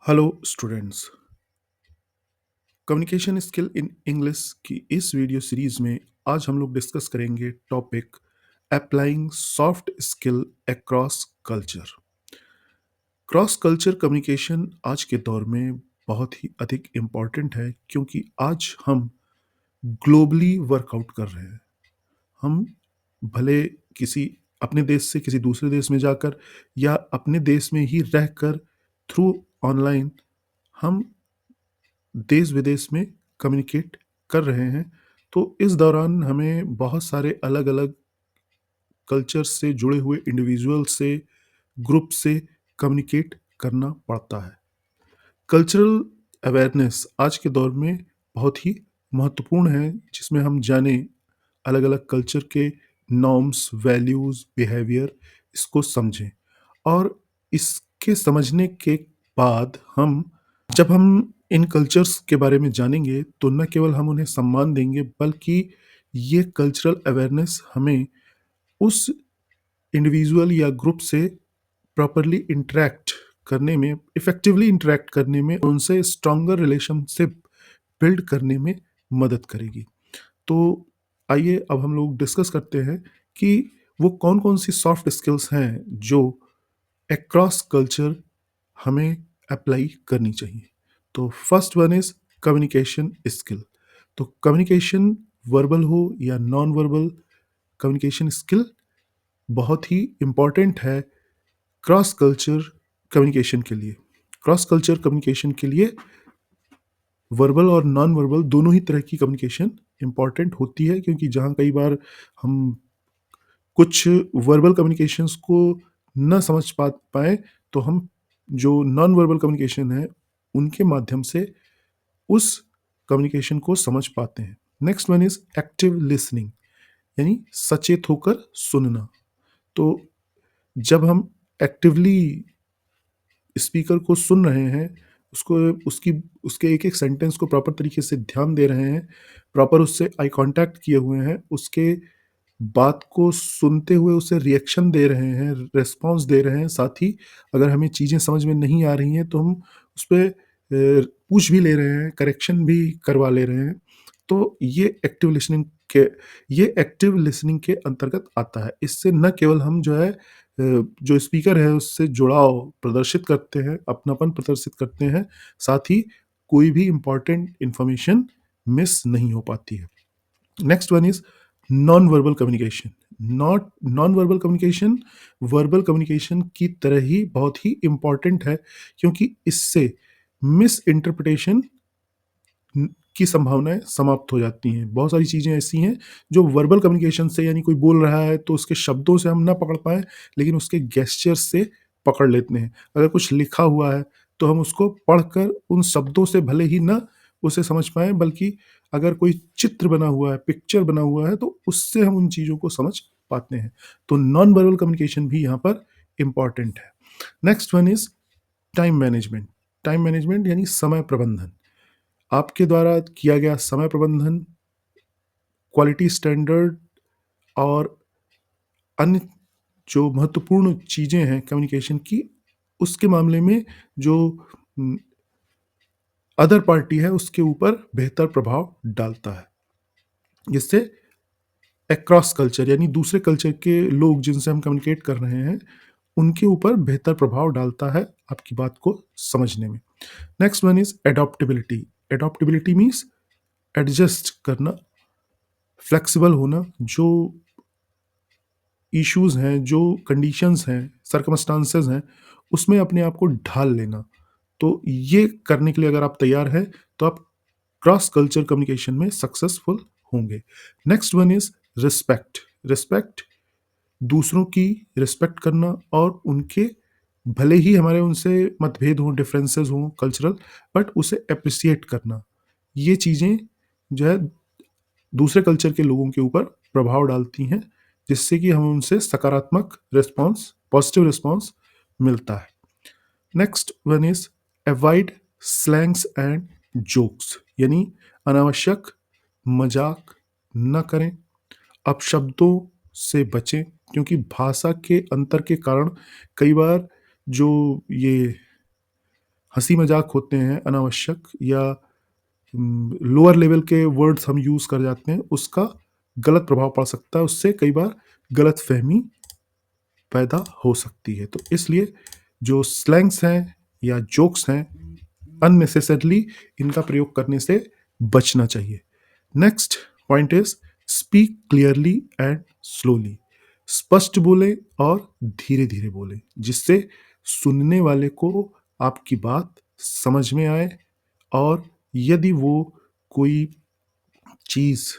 Hello students. Communication skill in English की इस video series में आज हम लोग डिस्कस करेंगे topic applying soft skill across culture. Cross culture communication आज के दौर में बहुत ही अधिक इम्पॉर्टेंट है क्योंकि आज हम ग्लोबली वर्कआउट कर रहे हैं। हम भले किसी अपने देश से किसी दूसरे देश में जाकर या अपने देश में ही रहकर थ्रू ऑनलाइन हम देश विदेश में कम्युनिकेट कर रहे हैं। तो इस दौरान हमें बहुत सारे अलग अलग कल्चर से जुड़े हुए इंडिविजुअल से ग्रुप से कम्युनिकेट करना पड़ता है। कल्चरल अवेयरनेस आज के दौर में बहुत ही महत्वपूर्ण है, जिसमें हम जाने अलग अलग कल्चर के नॉर्म्स, वैल्यूज़, बिहेवियर, इसको समझें। और इसके समझने के बाद जब हम इन कल्चर्स के बारे में जानेंगे तो न केवल हम उन्हें सम्मान देंगे, बल्कि ये कल्चरल अवेयरनेस हमें उस इंडिविजुअल या ग्रुप से प्रॉपरली इंटरैक्ट करने में, इफेक्टिवली इंटरैक्ट करने में, उनसे स्ट्रॉन्गर रिलेशनशिप बिल्ड करने में मदद करेगी। तो आइए अब हम लोग डिस्कस करते हैं कि वो कौन कौन सी सॉफ्ट स्किल्स हैं जो अक्रॉस कल्चर हमें अप्लाई करनी चाहिए। तो first one is communication skill. तो कम्युनिकेशन वर्बल हो या नॉन वर्बल, कम्युनिकेशन स्किल बहुत ही इम्पॉर्टेंट है क्रॉस कल्चर कम्युनिकेशन के लिए। क्रॉस कल्चर कम्युनिकेशन के लिए वर्बल और नॉन वर्बल दोनों ही तरह की कम्युनिकेशन इम्पॉर्टेंट होती है, क्योंकि जहाँ कई बार हम कुछ वर्बल कम्युनिकेशंस को न समझ पाए, तो हम जो नॉन वर्बल कम्युनिकेशन है उनके माध्यम से उस कम्युनिकेशन को समझ पाते हैं। Next one is active listening, यानी सचेत होकर सुनना। तो जब हम एक्टिवली स्पीकर को सुन रहे हैं, उसको उसकी उसके एक एक सेंटेंस को प्रॉपर तरीके से ध्यान दे रहे हैं, प्रॉपर उससे आई कांटेक्ट किए हुए हैं, उसके बात को सुनते हुए उसे रिएक्शन दे रहे हैं, रिस्पॉन्स दे रहे हैं, साथ ही अगर हमें चीज़ें समझ में नहीं आ रही हैं तो हम उस पे पूछ भी ले रहे हैं, करेक्शन भी करवा ले रहे हैं। तो ये एक्टिव लिसनिंग के अंतर्गत आता है। इससे न केवल हम जो है जो स्पीकर है उससे जुड़ाव प्रदर्शित करते हैं, अपनापन प्रदर्शित करते हैं, साथ ही कोई भी इम्पोर्टेंट इन्फॉर्मेशन मिस नहीं हो पाती है। Next one is non verbal communication. Not non verbal communication verbal communication की तरह ही बहुत ही इंपॉर्टेंट है, क्योंकि इससे मिस इंटरप्रिटेशन की संभावनाएं समाप्त हो जाती हैं। बहुत सारी चीज़ें ऐसी हैं जो वर्बल कम्युनिकेशन से, यानी कोई बोल रहा है तो उसके शब्दों से हम ना पकड़ पाए, लेकिन उसके गेस्चर से पकड़ लेते हैं। अगर कुछ लिखा हुआ है तो हम उसको पढ़कर उन शब्दों से भले ही ना उसे समझ पाए, बल्कि अगर कोई चित्र बना हुआ है, पिक्चर बना हुआ है, तो उससे हम उन चीज़ों को समझ पाते हैं। तो नॉन वर्बल कम्युनिकेशन भी यहाँ पर इम्पॉर्टेंट है। Next one is time management. Time management यानी समय प्रबंधन। आपके द्वारा किया गया समय प्रबंधन, क्वालिटी स्टैंडर्ड और अन्य जो महत्वपूर्ण चीज़ें हैं कम्युनिकेशन की, उसके मामले में जो अदर पार्टी है उसके ऊपर बेहतर प्रभाव डालता है, जिससे अक्रॉस कल्चर यानी दूसरे कल्चर के लोग जिनसे हम कम्युनिकेट कर रहे हैं उनके ऊपर बेहतर प्रभाव डालता है आपकी बात को समझने में। Next one is adaptability. Adaptability means adjust करना, फ्लेक्सिबल होना, जो इश्यूज़ हैं, जो कंडीशंस हैं, सर्कमस्टांसेस हैं, उसमें अपने आप को ढाल लेना। तो ये करने के लिए अगर आप तैयार हैं तो आप क्रॉस कल्चर कम्युनिकेशन में सक्सेसफुल होंगे। Next one is respect. Respect, दूसरों की रिस्पेक्ट करना और उनके, भले ही हमारे उनसे मतभेद हों, डिफरेंसेस हों कल्चरल, बट उसे अप्रिसिएट करना। ये चीज़ें जो है दूसरे कल्चर के लोगों के ऊपर प्रभाव डालती हैं, जिससे कि हमें उनसे सकारात्मक रिस्पॉन्स, पॉजिटिव रिस्पॉन्स मिलता है। Next one is avoid slangs and jokes, यानी अनावश्यक मजाक न करें, अपशब्दों से बचें, क्योंकि भाषा के अंतर के कारण कई बार जो ये हंसी मजाक होते हैं अनावश्यक, या लोअर लेवल के वर्ड्स हम यूज़ कर जाते हैं, उसका गलत प्रभाव पड़ सकता है, उससे कई बार गलत फहमी पैदा हो सकती है। तो इसलिए जो स्लैंग्स हैं या जोक्स हैं, अननेसेसरली इनका प्रयोग करने से बचना चाहिए। Next point is speak clearly and slowly. स्पष्ट बोले और धीरे धीरे बोले, जिससे सुनने वाले को आपकी बात समझ में आए, और यदि वो कोई चीज़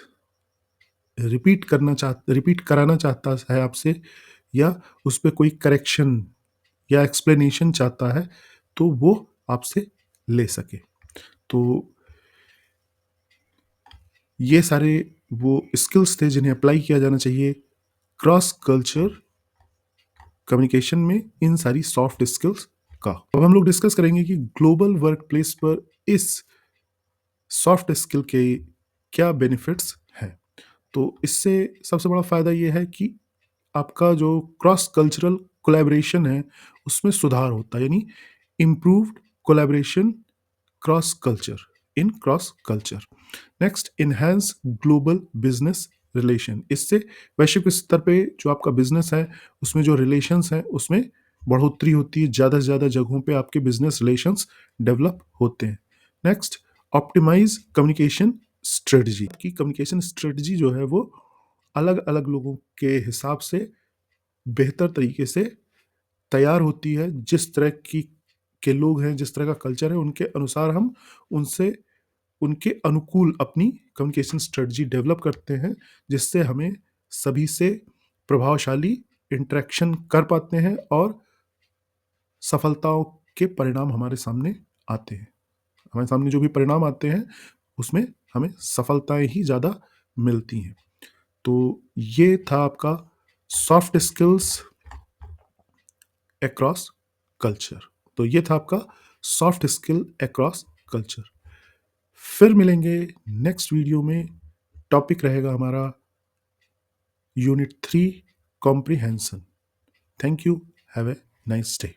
रिपीट कराना चाहता है आपसे, या उस पे कोई करेक्शन या एक्सप्लेनेशन चाहता है, तो वो आपसे ले सके। तो ये सारे वो स्किल्स थे जिन्हें अप्लाई किया जाना चाहिए क्रॉस कल्चर कम्युनिकेशन में, इन सारी सॉफ्ट स्किल्स का। अब हम लोग डिस्कस करेंगे कि ग्लोबल वर्क प्लेस पर इस सॉफ्ट स्किल के क्या बेनिफिट्स हैं। तो इससे सबसे बड़ा फायदा ये है कि आपका जो क्रॉस कल्चरल कोलैबोरेशन है उसमें सुधार होता है, यानी improved collaboration cross culture. Next, enhance global business relation. इससे वैश्विक स्तर पे जो आपका बिजनेस है उसमें जो रिलेशंस हैं उसमें बढ़ोतरी होती है, ज़्यादा से ज़्यादा जगहों पे आपके बिजनेस रिलेशंस डेवलप होते हैं। Next, optimise communication strategy. Key communication strategy जो है वो अलग अलग लोगों के हिसाब से बेहतर तरीके से तैयार होती है। जिस तरह की के लोग हैं, जिस तरह का कल्चर है, उनके अनुसार हम उनसे उनके अनुकूल अपनी कम्युनिकेशन स्ट्रेटजी डेवलप करते हैं, जिससे हमें सभी से प्रभावशाली इंटरेक्शन कर पाते हैं और सफलताओं के परिणाम हमारे सामने आते हैं। हमारे सामने जो भी परिणाम आते हैं उसमें हमें सफलताएं ही ज़्यादा मिलती हैं। तो ये था आपका सॉफ्ट स्किल्स अक्रॉस कल्चर। तो ये था आपका सॉफ्ट स्किल अक्रॉस कल्चर। फिर मिलेंगे नेक्स्ट वीडियो में। टॉपिक रहेगा हमारा unit 3 comprehension. Thank you, have a nice day.